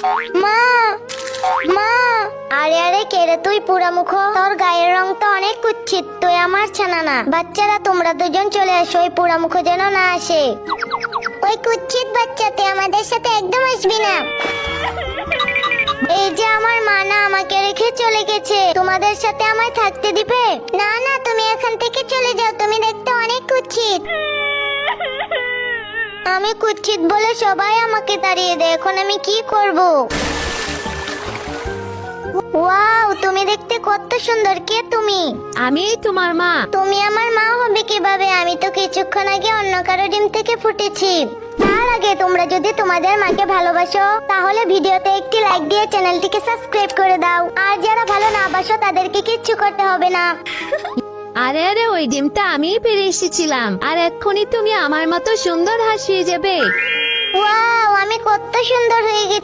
মা, মা। আরে আরে কে রে তুই পোড়া মুখ? তোর গায়ের রং তো অনেক কুৎসিত, তুই আমার ছানা না। বাচ্চারা তোমরা দুজন চলে আসো, ওই পোড়া মুখ যেন না আসে। ওই কুৎসিত বাচ্চা, তুই আমাদের সাথে একদম আসবি না। এই যে আমার মা না আমাকে রেখে চলে গেছে, তোমাদের সাথে আমায় থাকতে দিবে? না না, তুমি এখান থেকে চলে যাও, তুমি দেখতে অনেক কুৎসিত। আমি কুৎসিত বলে সবাই আমাকে তাড়িয়ে দেয়, এখন আমি কি করব? ওয়াও, তুমি দেখতে কত সুন্দর, কে তুমি? আমি তোমার মা। তুমি আমার মা হবে কিভাবে? আমি তো কিছুক্ষণ আগে অন্য কারো ডিম থেকে ফুটেছি। তার আগে তোমরা যদি তোমাদের মাকে ভালোবাসো তাহলে ভিডিওতে একটি লাইক দিয়ে চ্যানেলটিকে সাবস্ক্রাইব করে দাও। আর যারা ভালো না বাসো তাদেরকে কিচ্ছু করতে হবে না। আরে আরে, ওই ডিমটা আমিই পেরে এসেছিলাম, আর এক্ষুনি তুমি আমার মতো সুন্দর হাসিয়ে যাবে। ওয়াও, আমি কত সুন্দর হয়ে গেছি।